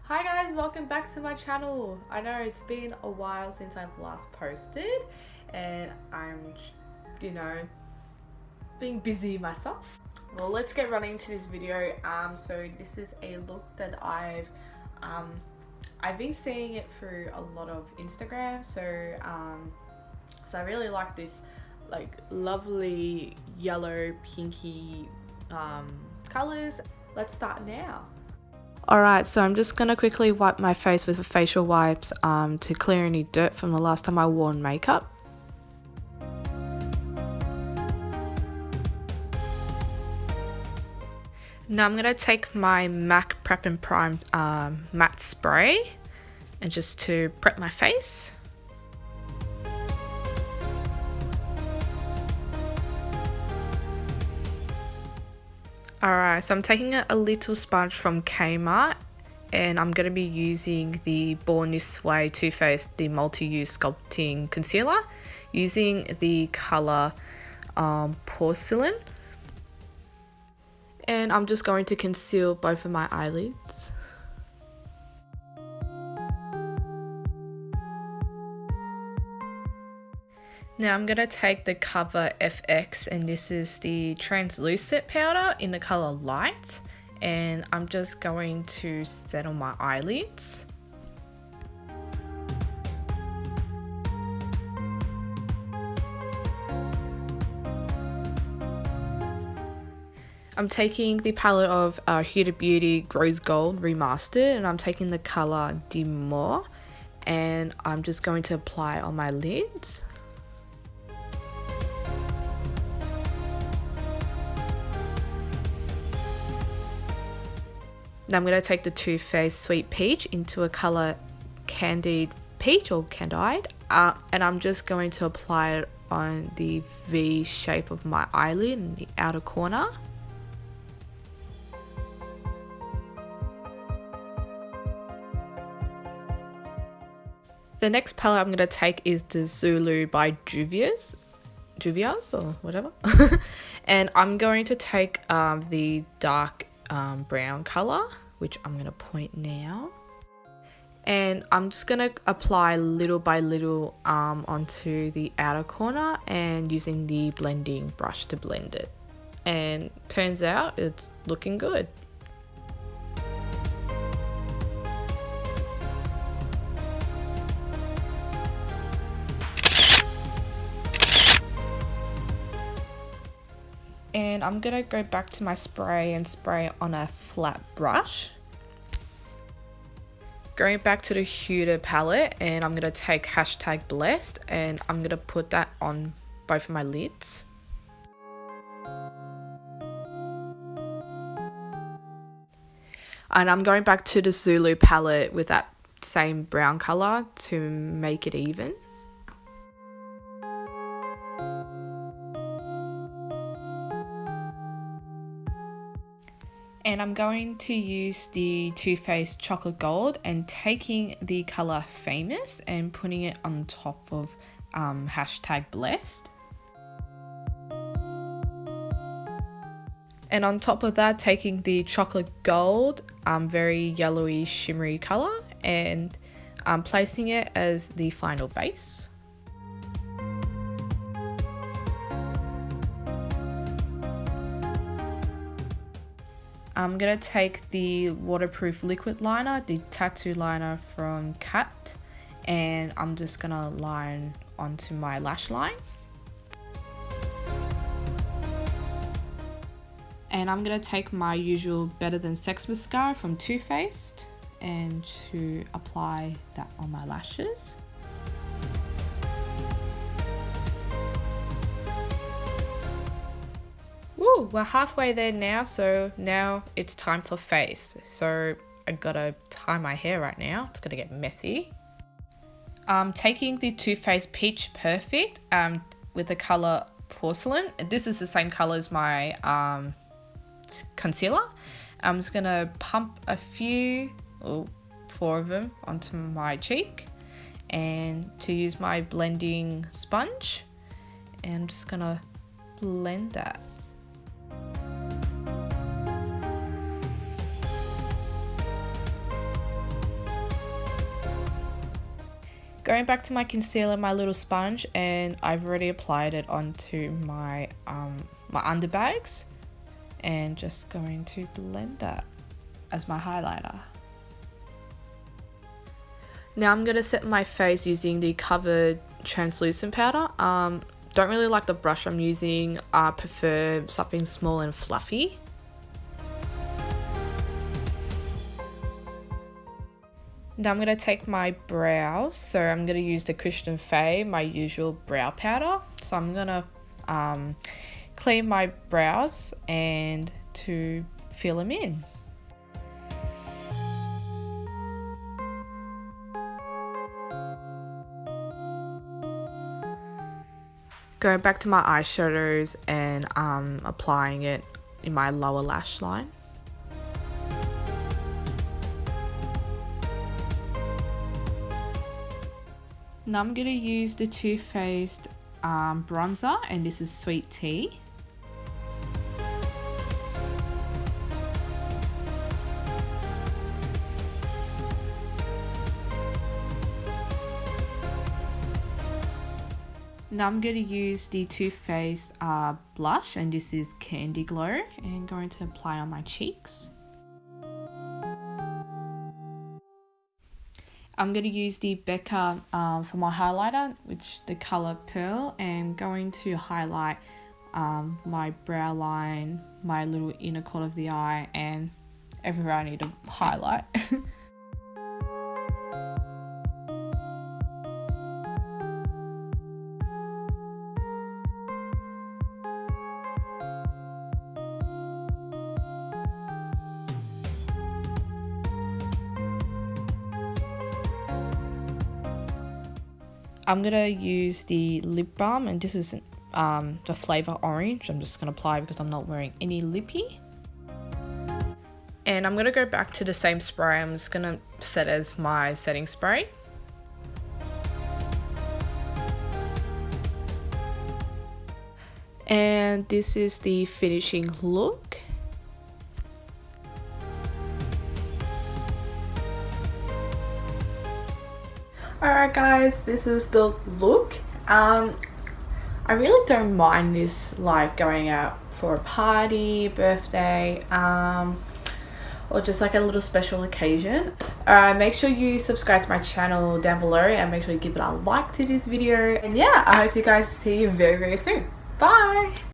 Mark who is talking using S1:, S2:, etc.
S1: Hi guys, welcome back to my channel. I know it's been a while since I've last posted and I'm, being busy myself. Well, let's get running into this video. So this is a look that I've been seeing it through a lot of Instagram. So I really like this like lovely yellow pinky colors. Let's start now. Alright, so I'm just going to quickly wipe my face with facial wipes to clear any dirt from the last time I wore makeup. Now I'm going to take my MAC Prep and Prime matte spray and just to prep my face. Alright, so I'm taking a little sponge from Kmart and I'm going to be using the Born This Way Too Faced the Multi-Use Sculpting Concealer using the colour Porcelain. And I'm just going to conceal both of my eyelids. Now I'm going to take the Cover FX and this is the translucent powder in the colour Light, and I'm just going to set on my eyelids. I'm taking the palette of Huda Beauty Rose Gold Remastered and I'm taking the colour Demure and I'm just going to apply on my lids. Now I'm going to take the Too Faced Sweet Peach into a colour Candied Peach or Candide and I'm just going to apply it on the V shape of my eyelid in the outer corner. The next palette I'm going to take is the Zulu by Juvia's or whatever. And I'm going to take the dark brown colour, which I'm going to point now. And I'm just going to apply little by little onto the outer corner and using the blending brush to blend it. And turns out it's looking good. And I'm going to go back to my spray and spray on a flat brush. Going back to the Huda palette and I'm going to take hashtag Blessed and I'm going to put that on both of my lids. And I'm going back to the Zulu palette with that same brown colour to make it even. And I'm going to use the Too Faced Chocolate Gold and taking the colour Famous and putting it on top of hashtag Blessed. And on top of that, taking the Chocolate Gold, very yellowy shimmery colour and placing it as the final base. I'm going to take the waterproof liquid liner, the tattoo liner from Kat, and I'm just going to line onto my lash line. And I'm going to take my usual Better Than Sex mascara from Too Faced and to apply that on my lashes. Woo, we're halfway there now, so now it's time for face. So I gotta tie my hair right now, it's gonna get messy. Taking the Too Faced Peach Perfect with the colour Porcelain. This is the same colour as my concealer. I'm just gonna pump a few, or 4 of them, onto my cheek and to use my blending sponge. And I'm just gonna blend that. Going back to my concealer, my little sponge, and I've already applied it onto my my underbags, and just going to blend that as my highlighter. Now I'm going to set my face using the Covered translucent powder. Don't really like the brush I'm using. I prefer something small and fluffy. Now I'm going to take my brows, so I'm going to use the Christian Faye, my usual brow powder. So I'm going to clean my brows and to fill them in. Going back to my eyeshadows and applying it in my lower lash line. Now I'm going to use the Too Faced bronzer, and this is Sweet Tea. Now I'm going to use the Too Faced blush, and this is Candy Glow, and going to apply on my cheeks. I'm going to use the Becca for my highlighter, which the color Pearl, and going to highlight my brow line, my little inner corner of the eye, and everywhere I need to highlight. I'm going to use the lip balm, and this is the flavour orange. I'm just going to apply because I'm not wearing any lippy. And I'm going to go back to the same spray. I'm just going to set as my setting spray. And this is the finishing look. Alright guys, this is the look. I really don't mind this, like going out for a party, birthday, or just like a little special occasion. Make sure you subscribe to my channel down below, and make sure you give it a like to this video. And yeah, I hope you guys see you very, very soon. Bye!